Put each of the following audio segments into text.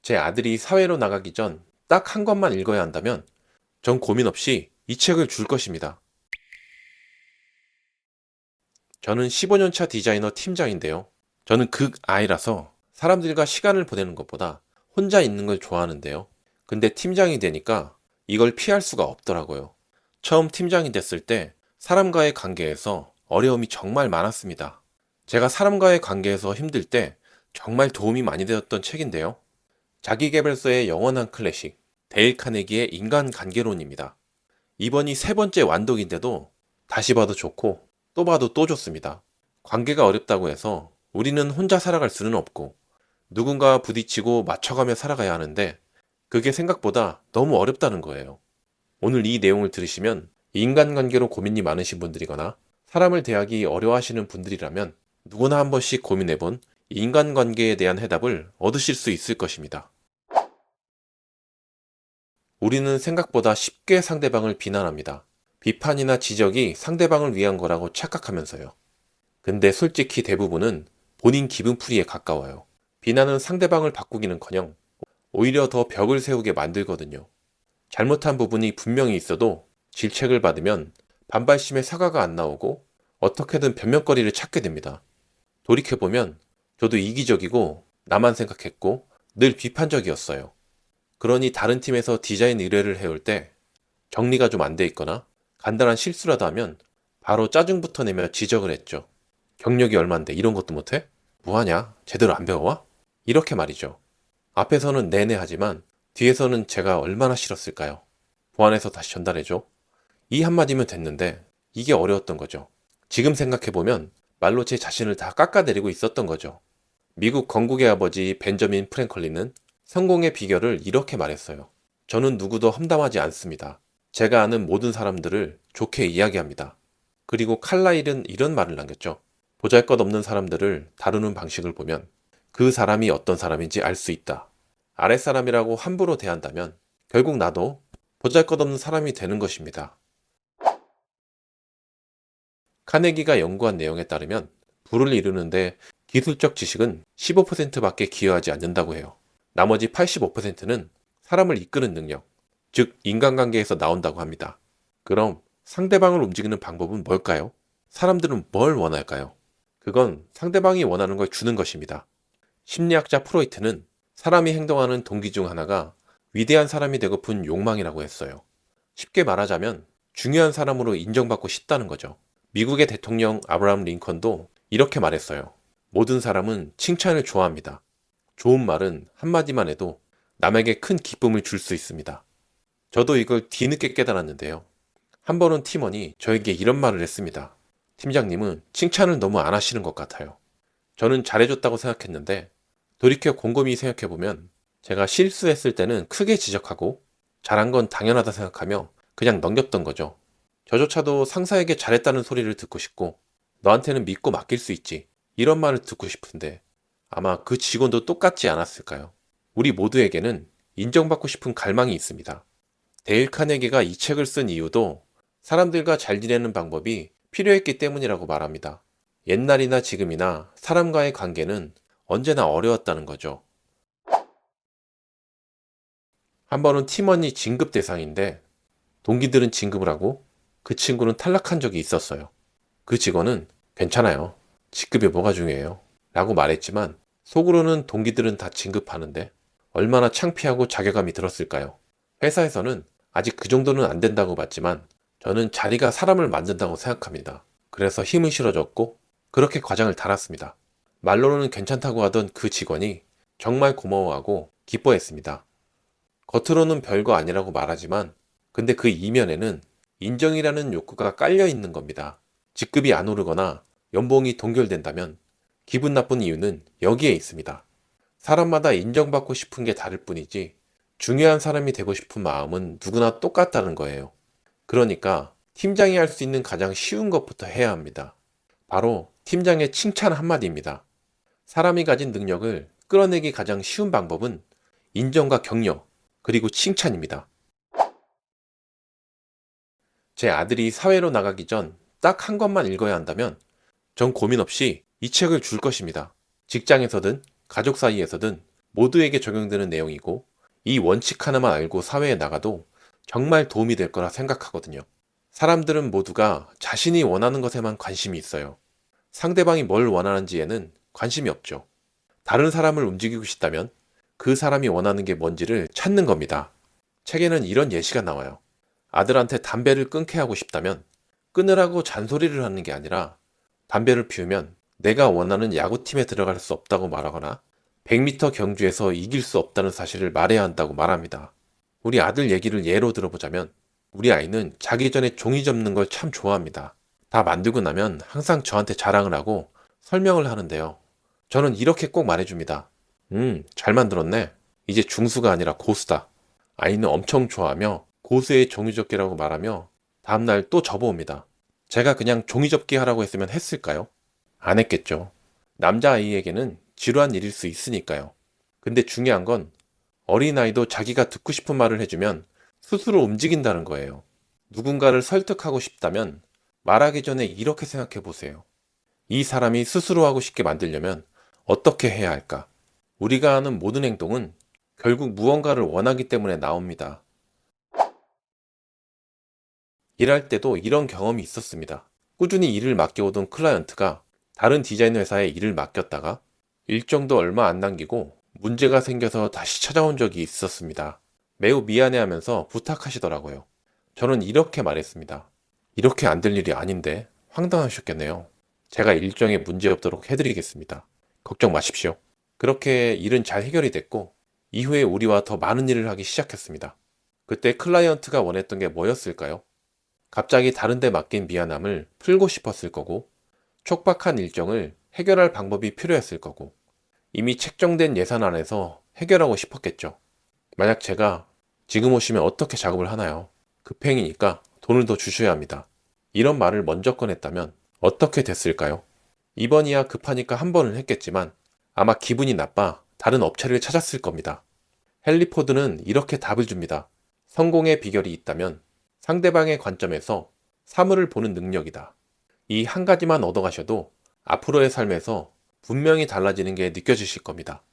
제 아들이 사회로 나가기 전 딱 한 권만 읽어야 한다면 전 고민 없이 이 책을 줄 것입니다. 저는 15년 차 디자이너 팀장인데요. 저는 극아이라서 사람들과 시간을 보내는 것보다 혼자 있는 걸 좋아하는데요. 근데 팀장이 되니까 이걸 피할 수가 없더라고요. 처음 팀장이 됐을 때 사람과의 관계에서 어려움이 정말 많았습니다. 제가 사람과의 관계에서 힘들 때 정말 도움이 많이 되었던 책인데요. 자기계발서의 영원한 클래식, 데일 카네기의 인간관계론입니다. 이번이 세 번째 완독인데도 다시 봐도 좋고 또 봐도 또 좋습니다. 관계가 어렵다고 해서 우리는 혼자 살아갈 수는 없고 누군가와 부딪히고 맞춰가며 살아가야 하는데 그게 생각보다 너무 어렵다는 거예요. 오늘 이 내용을 들으시면 인간관계로 고민이 많으신 분들이거나 사람을 대하기 어려워하시는 분들이라면 누구나 한 번씩 고민해본 인간관계에 대한 해답을 얻으실 수 있을 것입니다. 우리는 생각보다 쉽게 상대방을 비난합니다. 비판이나 지적이 상대방을 위한 거라고 착각하면서요. 근데 솔직히 대부분은 본인 기분풀이에 가까워요. 비난은 상대방을 바꾸기는커녕 오히려 더 벽을 세우게 만들거든요. 잘못한 부분이 분명히 있어도 질책을 받으면 반발심에 사과가 안 나오고 어떻게든 변명거리를 찾게 됩니다. 돌이켜보면 저도 이기적이고 나만 생각했고 늘 비판적이었어요. 그러니 다른 팀에서 디자인 의뢰를 해올 때 정리가 좀 안 돼 있거나 간단한 실수라도 하면 바로 짜증부터 내며 지적을 했죠. 경력이 얼만데 이런 것도 못해? 뭐하냐? 제대로 안 배워와? 이렇게 말이죠. 앞에서는 내내 하지만 뒤에서는 제가 얼마나 싫었을까요? 보안해서 다시 전달해줘. 이 한마디면 됐는데 이게 어려웠던 거죠. 지금 생각해보면 말로 제 자신을 다 깎아내리고 있었던 거죠. 미국 건국의 아버지 벤저민 프랭클린은 성공의 비결을 이렇게 말했어요. 저는 누구도 험담하지 않습니다. 제가 아는 모든 사람들을 좋게 이야기합니다. 그리고 칼라일은 이런 말을 남겼죠. 보잘것없는 사람들을 다루는 방식을 보면 그 사람이 어떤 사람인지 알 수 있다. 아랫사람이라고 함부로 대한다면 결국 나도 보잘것없는 사람이 되는 것입니다. 카네기가 연구한 내용에 따르면 부를 이루는데 기술적 지식은 15%밖에 기여하지 않는다고 해요. 나머지 85%는 사람을 이끄는 능력, 즉 인간관계에서 나온다고 합니다. 그럼 상대방을 움직이는 방법은 뭘까요? 사람들은 뭘 원할까요? 그건 상대방이 원하는 걸 주는 것입니다. 심리학자 프로이트는 사람이 행동하는 동기 중 하나가 위대한 사람이 되고픈 욕망이라고 했어요. 쉽게 말하자면 중요한 사람으로 인정받고 싶다는 거죠. 미국의 대통령 아브라함 링컨도 이렇게 말했어요. 모든 사람은 칭찬을 좋아합니다. 좋은 말은 한마디만 해도 남에게 큰 기쁨을 줄 수 있습니다. 저도 이걸 뒤늦게 깨달았는데요. 한 번은 팀원이 저에게 이런 말을 했습니다. 팀장님은 칭찬을 너무 안 하시는 것 같아요. 저는 잘해줬다고 생각했는데 돌이켜 곰곰이 생각해보면 제가 실수했을 때는 크게 지적하고 잘한 건 당연하다 생각하며 그냥 넘겼던 거죠. 저조차도 상사에게 잘했다는 소리를 듣고 싶고 너한테는 믿고 맡길 수 있지 이런 말을 듣고 싶은데 아마 그 직원도 똑같지 않았을까요? 우리 모두에게는 인정받고 싶은 갈망이 있습니다. 데일 카네기가 이 책을 쓴 이유도 사람들과 잘 지내는 방법이 필요했기 때문이라고 말합니다. 옛날이나 지금이나 사람과의 관계는 언제나 어려웠다는 거죠. 한 번은 팀원이 진급 대상인데 동기들은 진급을 하고 그 친구는 탈락한 적이 있었어요. 그 직원은 괜찮아요. 직급이 뭐가 중요해요. 라고 말했지만 속으로는 동기들은 다 진급하는데 얼마나 창피하고 자괴감이 들었을까요? 회사에서는 아직 그 정도는 안 된다고 봤지만 저는 자리가 사람을 만든다고 생각합니다. 그래서 힘을 실어줬고 그렇게 과장을 달았습니다. 말로는 괜찮다고 하던 그 직원이 정말 고마워하고 기뻐했습니다. 겉으로는 별거 아니라고 말하지만 근데 그 이면에는 인정이라는 욕구가 깔려 있는 겁니다. 직급이 안 오르거나 연봉이 동결된다면 기분 나쁜 이유는 여기에 있습니다. 사람마다 인정받고 싶은 게 다를 뿐이지 중요한 사람이 되고 싶은 마음은 누구나 똑같다는 거예요. 그러니까 팀장이 할 수 있는 가장 쉬운 것부터 해야 합니다. 바로 팀장의 칭찬 한마디입니다. 사람이 가진 능력을 끌어내기 가장 쉬운 방법은 인정과 격려, 그리고 칭찬입니다. 제 아들이 사회로 나가기 전 딱 한 권만 읽어야 한다면 전 고민 없이 이 책을 줄 것입니다. 직장에서든 가족 사이에서든 모두에게 적용되는 내용이고 이 원칙 하나만 알고 사회에 나가도 정말 도움이 될 거라 생각하거든요. 사람들은 모두가 자신이 원하는 것에만 관심이 있어요. 상대방이 뭘 원하는지에는 관심이 없죠. 다른 사람을 움직이고 싶다면 그 사람이 원하는 게 뭔지를 찾는 겁니다. 책에는 이런 예시가 나와요. 아들한테 담배를 끊게 하고 싶다면 끊으라고 잔소리를 하는 게 아니라 담배를 피우면 내가 원하는 야구팀에 들어갈 수 없다고 말하거나 100m 경주에서 이길 수 없다는 사실을 말해야 한다고 말합니다. 우리 아들 얘기를 예로 들어보자면 우리 아이는 자기 전에 종이 접는 걸 참 좋아합니다. 다 만들고 나면 항상 저한테 자랑을 하고 설명을 하는데요. 저는 이렇게 꼭 말해줍니다. 잘 만들었네. 이제 중수가 아니라 고수다. 아이는 엄청 좋아하며 고수의 종이접기라고 말하며 다음날 또 접어옵니다. 제가 그냥 종이접기 하라고 했으면 했을까요? 안 했겠죠. 남자아이에게는 지루한 일일 수 있으니까요. 근데 중요한 건 어린아이도 자기가 듣고 싶은 말을 해주면 스스로 움직인다는 거예요. 누군가를 설득하고 싶다면 말하기 전에 이렇게 생각해 보세요. 이 사람이 스스로 하고 싶게 만들려면 어떻게 해야 할까? 우리가 하는 모든 행동은 결국 무언가를 원하기 때문에 나옵니다. 일할 때도 이런 경험이 있었습니다. 꾸준히 일을 맡겨오던 클라이언트가 다른 디자인 회사에 일을 맡겼다가 일정도 얼마 안 남기고 문제가 생겨서 다시 찾아온 적이 있었습니다. 매우 미안해하면서 부탁하시더라고요. 저는 이렇게 말했습니다. 이렇게 안 될 일이 아닌데 황당하셨겠네요. 제가 일정에 문제 없도록 해드리겠습니다. 걱정 마십시오. 그렇게 일은 잘 해결이 됐고 이후에 우리와 더 많은 일을 하기 시작했습니다. 그때 클라이언트가 원했던 게 뭐였을까요? 갑자기 다른 데 맡긴 미안함을 풀고 싶었을 거고 촉박한 일정을 해결할 방법이 필요했을 거고 이미 책정된 예산 안에서 해결하고 싶었겠죠. 만약 제가 지금 오시면 어떻게 작업을 하나요? 급행이니까 돈을 더 주셔야 합니다. 이런 말을 먼저 꺼냈다면 어떻게 됐을까요? 이번이야 급하니까 한 번은 했겠지만 아마 기분이 나빠 다른 업체를 찾았을 겁니다. 헨리 포드는 이렇게 답을 줍니다. 성공의 비결이 있다면 상대방의 관점에서 사물을 보는 능력이다. 이 한 가지만 얻어가셔도 앞으로의 삶에서 분명히 달라지는 게 느껴지실 겁니다.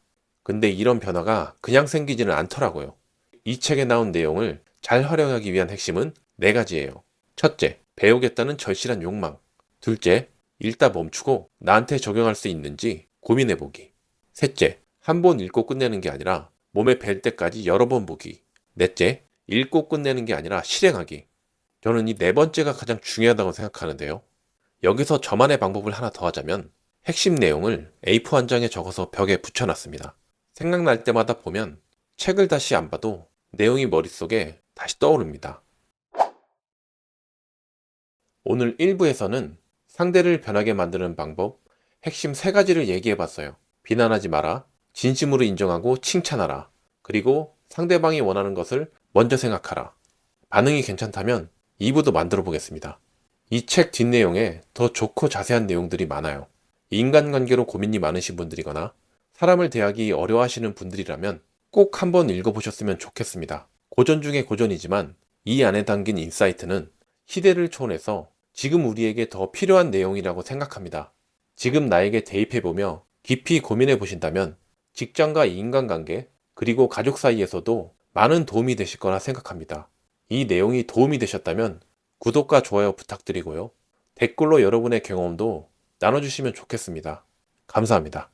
근데 이런 변화가 그냥 생기지는 않더라고요. 이 책에 나온 내용을 잘 활용하기 위한 핵심은 네 가지예요. 첫째, 배우겠다는 절실한 욕망. 둘째, 읽다 멈추고 나한테 적용할 수 있는지 고민해보기. 셋째, 한 번 읽고 끝내는 게 아니라 몸에 뵐 때까지 여러 번 보기. 넷째, 읽고 끝내는 게 아니라 실행하기. 저는 이 네 번째가 가장 중요하다고 생각하는데요. 여기서 저만의 방법을 하나 더 하자면 핵심 내용을 A4 한 장에 적어서 벽에 붙여놨습니다. 생각날 때마다 보면 책을 다시 안 봐도 내용이 머릿속에 다시 떠오릅니다. 오늘 1부에서는 상대를 변하게 만드는 방법, 핵심 3가지를 얘기해봤어요. 비난하지 마라, 진심으로 인정하고 칭찬하라, 그리고 상대방이 원하는 것을 먼저 생각하라. 반응이 괜찮다면 2부도 만들어 보겠습니다. 이 책 뒷내용에 더 좋고 자세한 내용들이 많아요. 인간관계로 고민이 많으신 분들이거나 사람을 대하기 어려워하시는 분들이라면 꼭 한번 읽어보셨으면 좋겠습니다. 고전 중에 고전이지만 이 안에 담긴 인사이트는 시대를 초월해서 지금 우리에게 더 필요한 내용이라고 생각합니다. 지금 나에게 대입해보며 깊이 고민해 보신다면 직장과 인간관계 그리고 가족 사이에서도 많은 도움이 되실 거라 생각합니다. 이 내용이 도움이 되셨다면 구독과 좋아요 부탁드리고요. 댓글로 여러분의 경험도 나눠주시면 좋겠습니다. 감사합니다.